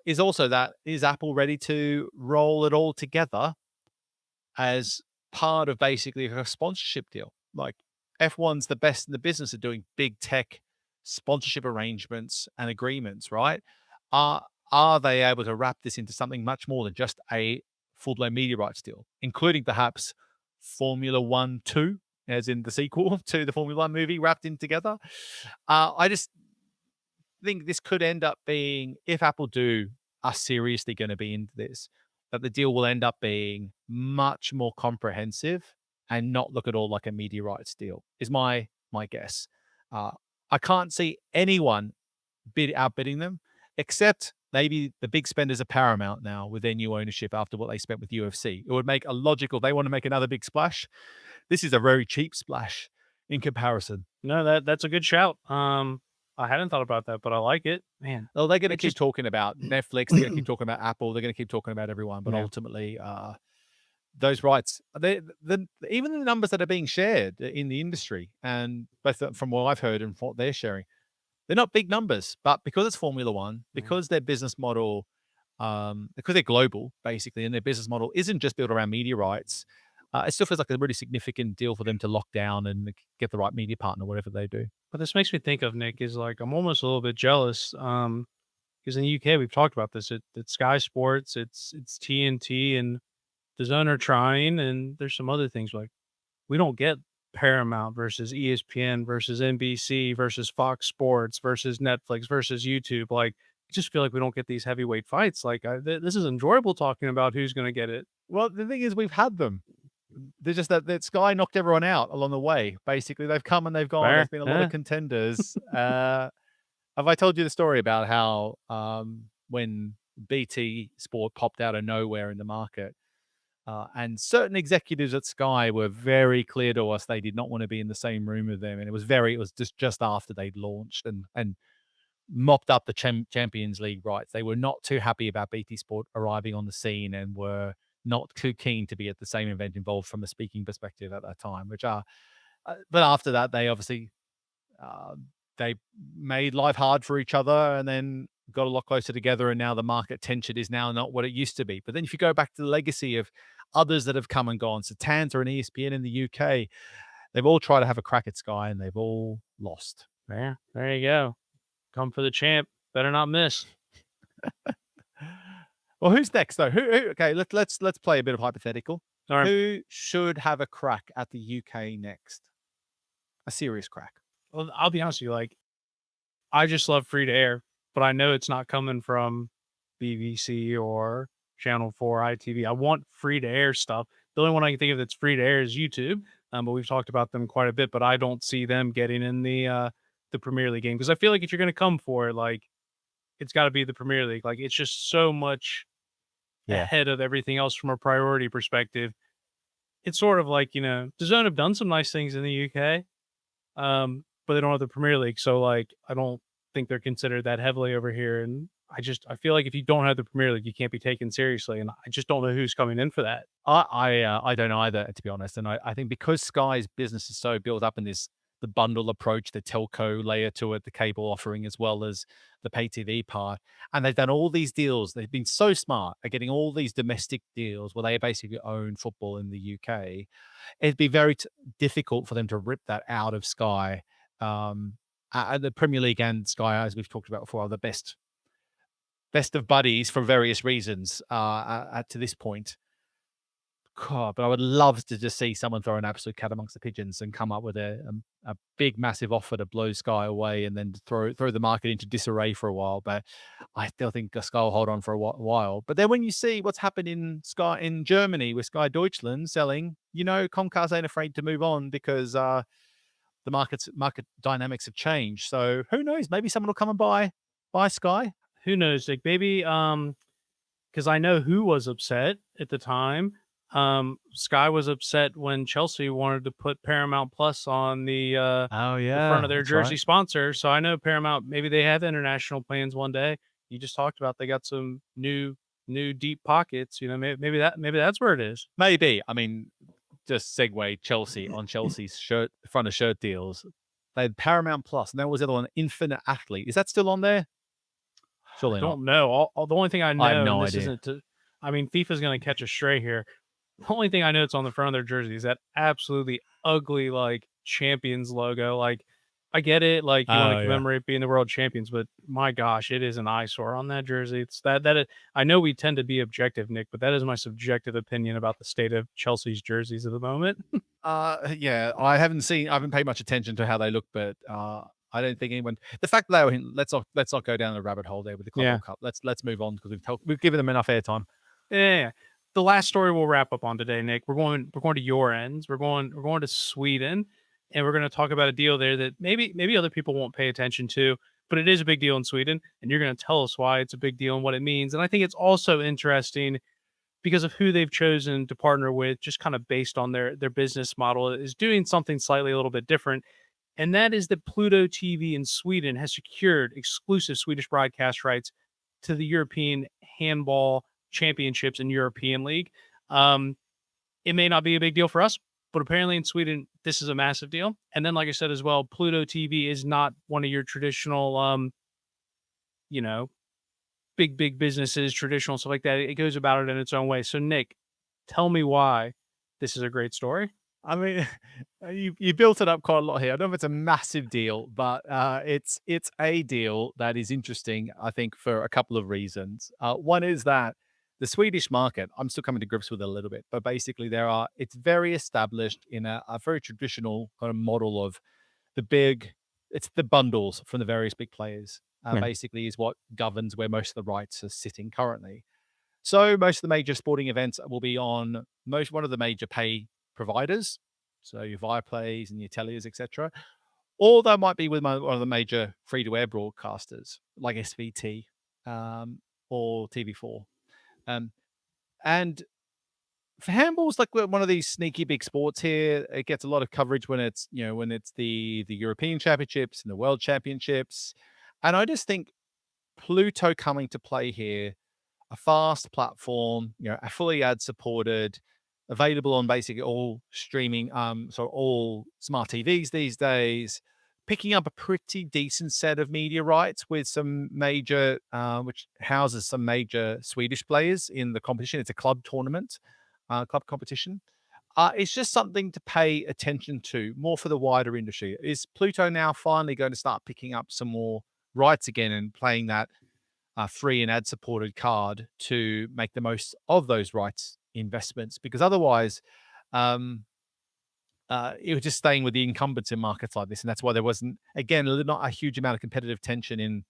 is also that is Apple ready to roll it all together as part of basically a sponsorship deal? Like, F1's the best in the business of doing big tech sponsorship arrangements and agreements, right? Are they able to wrap this into something much more than just a full-blown media rights deal, including perhaps Formula One 2, as in the sequel to the Formula One movie wrapped in together? I just think this could end up being, if Apple are seriously going to be into this, that the deal will end up being much more comprehensive and not look at all like a media rights deal, is my guess. Uh, I can't see anyone outbidding them, except maybe the big spenders of Paramount now with their new ownership after what they spent with UFC. It would make a logical, they want to make another big splash. This is a very cheap splash in comparison. No, that's a good shout. I hadn't thought about that, but I like it. Man, Well, they're going to it keep just talking about Netflix. They're going to keep talking about Apple. They're going to keep talking about everyone. But yeah. ultimately, those rights, even the numbers that are being shared in the industry, and both from what I've heard and what they're sharing, they're not big numbers. But because it's Formula One, Mhm. because their business model, because they're global, basically, and their business model isn't just built around media rights, it still feels like a really significant deal for them to lock down and get the right media partner, whatever they do. What this makes me think of, Nick, is like I'm almost a little bit jealous. Because in the UK we've talked about this. It's Sky Sports, it's TNT, and DAZN are trying, and there's some other things like we don't get Paramount versus ESPN versus NBC versus Fox Sports versus Netflix versus YouTube. Like I just feel like we don't get these heavyweight fights. Like, this is enjoyable talking about who's going to get it. Well, the thing is, we've had them. They're just that Sky knocked everyone out along the way. Basically, they've come and they've gone. There's Fair, been a lot of yeah, contenders. Have I told you the story about how when BT Sport popped out of nowhere in the market, and certain executives at Sky were very clear to us they did not want to be in the same room with them, and it was just after they'd launched and mopped up the Champions League rights. They were not too happy about BT Sport arriving on the scene and were not too keen to be at the same event involved from a speaking perspective at that time. But after that, they obviously uh, they made life hard for each other and then got a lot closer together. And now the market tension is now not what it used to be. But then if you go back to the legacy of others that have come and gone, Setanta and ESPN in the UK, they've all tried to have a crack at Sky and they've all lost. fair. There you go. Come for the champ. Better not miss. Well, who's next though? Okay, let's play a bit of hypothetical. All right. Who should have a crack at the UK next? A serious crack. Well, I'll be honest with you. Like, I just love free to air, but I know it's not coming from BBC or Channel 4, ITV. I want free to air stuff. The only one I can think of that's free to air is YouTube. But we've talked about them quite a bit, but I don't see them getting in the Premier League game because I feel like if you're going to come for it, like it's got to be the Premier League. Like it's just so much Yeah. ahead of everything else from a priority perspective. It's sort of like, DAZN have done some nice things in the UK, but they don't have the Premier League. So like, I don't think they're considered that heavily over here. And I feel like if you don't have the Premier League, you can't be taken seriously. And I just don't know who's coming in for that. I don't either, to be honest. And I think because Sky's business is so built up in the bundle approach, the telco layer to it, the cable offering, as well as the pay TV part. And they've done all these deals. They've been so smart at getting all these domestic deals where they basically own football in the UK. It'd be very difficult for them to rip that out of Sky. The Premier League and Sky, as we've talked about before, are the best of buddies for various reasons to this point. God, but I would love to just see someone throw an absolute cat amongst the pigeons and come up with a big, massive offer to blow Sky away and then throw the market into disarray for a while. But I still think Sky will hold on for a while. But then when you see what's happened in Germany with Sky Deutschland selling, Comcast ain't afraid to move on because the market dynamics have changed. So who knows? Maybe someone will come and buy Sky. Who knows? Like maybe, because I know who was upset at the time. Sky was upset when Chelsea wanted to put Paramount Plus on the Oh the front yeah, of their that's jersey right. sponsor. So I know Paramount, maybe they have international plans one day. You just talked about they got some new deep pockets. Maybe that's where it is. Maybe. I mean, just segue Chelsea on Chelsea's front of shirt deals. They had Paramount Plus, and then was the other one, Infinite Athlete. Is that still on there? I Surely not. don't know. The only thing I I have know, and no this idea. isn't to, I mean, FIFA's going to catch a stray here. The only thing I know it's on the front of their jersey is that absolutely ugly, like, champions logo. Like, I get it. Like, you want to Oh yeah. commemorate being the world champions, but my gosh, it is an eyesore on that jersey. It's I know we tend to be objective, Nick, but that is my subjective opinion about the state of Chelsea's jerseys at the moment. Yeah. I haven't paid much attention to how they look, but I don't think anyone. The fact that let's not go down the rabbit hole there with the Club Yeah. World Cup. Let's move on because we've given them enough airtime. Yeah. The last story we'll wrap up on today, Nick. We're going to your ends. We're going to Sweden, and we're going to talk about a deal there that maybe other people won't pay attention to, but it is a big deal in Sweden, and you're going to tell us why it's a big deal and what it means. And I think it's also interesting because of who they've chosen to partner with, just kind of based on their business model, is doing something slightly a little bit different. And that is that Pluto TV in Sweden has secured exclusive Swedish broadcast rights to the European Handball Championships and European League. Um, it may not be a big deal for us, but apparently in Sweden, this is a massive deal. And then, like I said as well, Pluto TV is not one of your traditional, you know, big businesses, traditional stuff like that. It goes about it in its own way. So, Nick, tell me why this is a great story. I mean, you built it up quite a lot here. I don't know if it's a massive deal, but it's a deal that is interesting, I think, for a couple of reasons. One is that the Swedish market, I'm still coming to grips with it a little bit, but basically it's very established in a very traditional kind of model of it's the bundles from the various big players. Yeah. basically is what governs where most of the rights are sitting currently. So most of the major sporting events will be on one of the major pay providers, so your Viaplays and your Telias, etc. Or that might be with one of the major free-to-air broadcasters like SVT, or TV4. Um, and for handball's like one of these sneaky big sports here. It gets a lot of coverage when it's when it's the European Championships and the World Championships, and I just think Pluto coming to play here, a fast platform, a fully ad supported, available on basically all streaming, so all smart TVs these days, picking up a pretty decent set of media rights with some major, which houses some major Swedish players in the competition. It's a club tournament, club competition. It's just something to pay attention to more for the wider industry. Is Pluto now finally going to start picking up some more rights again and playing that free and ad supported card to make the most of those rights investments? Because otherwise, um, it was just staying with the incumbents in markets like this, and that's why there wasn't, again, not a huge amount of competitive tension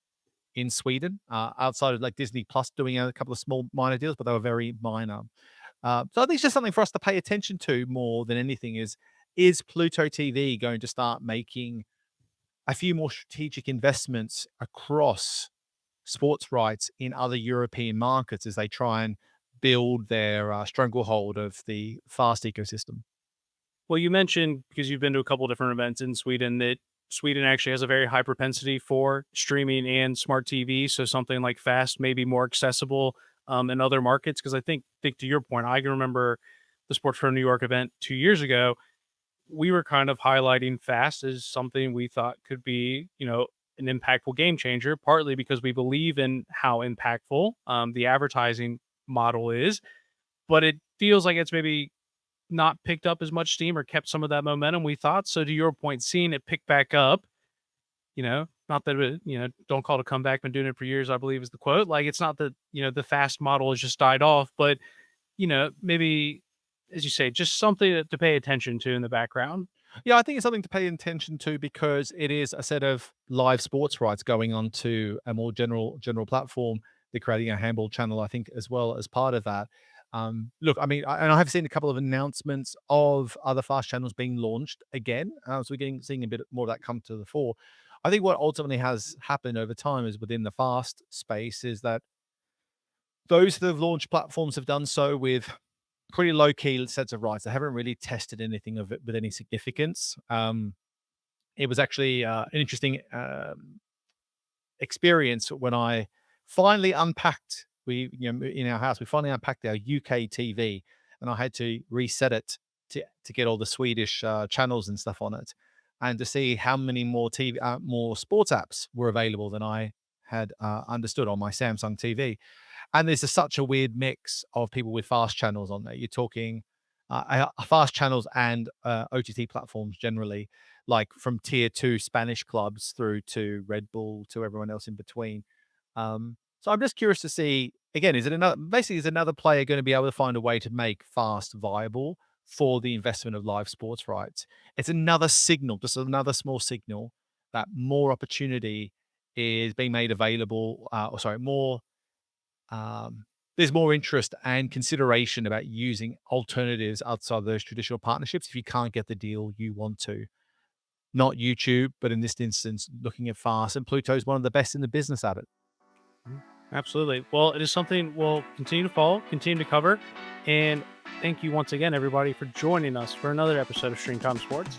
in Sweden, outside of like Disney Plus doing a couple of small minor deals, but they were very minor. So I think it's just something for us to pay attention to more than anything. Is Pluto TV going to start making a few more strategic investments across sports rights in other European markets as they try and build their stranglehold of the fast ecosystem? Well, you mentioned, because you've been to a couple different events in Sweden, that Sweden actually has a very high propensity for streaming and smart TV. So something like Fast may be more accessible in other markets. Because I think to your point, I can remember the Sports Pro New York event 2 years ago. We were kind of highlighting Fast as something we thought could be, an impactful game changer, partly because we believe in how impactful the advertising model is. But it feels like it's maybe not picked up as much steam or kept some of that momentum we thought. So to your point, seeing it pick back up, not that it, don't call it a comeback, been doing it for years, I believe is the quote. Like it's not that, the fast model has just died off, but maybe as you say, just something to pay attention to in the background. Yeah, I think it's something to pay attention to because it is a set of live sports rights going on to a more general platform. They're creating a handball channel, I think, as well as part of that. Look, I mean, and I have seen a couple of announcements of other fast channels being launched again. So we're seeing a bit more of that come to the fore. I think what ultimately has happened over time is within the fast space is that those that have launched platforms have done so with pretty low key sets of rights. They haven't really tested anything of it with any significance. It was actually an interesting experience when I finally unpacked. In our house, we finally unpacked our UK TV, and I had to reset it to get all the Swedish channels and stuff on it, and to see how many more more sports apps were available than I had understood on my Samsung TV. And there's such a weird mix of people with fast channels on there. You're talking fast channels and OTT platforms generally, like from tier two Spanish clubs through to Red Bull to everyone else in between. So I'm just curious to see again, is another player going to be able to find a way to make fast viable for the investment of live sports rights? It's another signal, just another small signal that more opportunity is being made available, or sorry, more there's more interest and consideration about using alternatives outside those traditional partnerships if you can't get the deal you want to. Not YouTube, but in this instance, looking at Fast, and Pluto is one of the best in the business at it. Absolutely. Well, it is something we'll continue to follow, continue to cover. And thank you once again, everybody, for joining us for another episode of StreamTime Sports.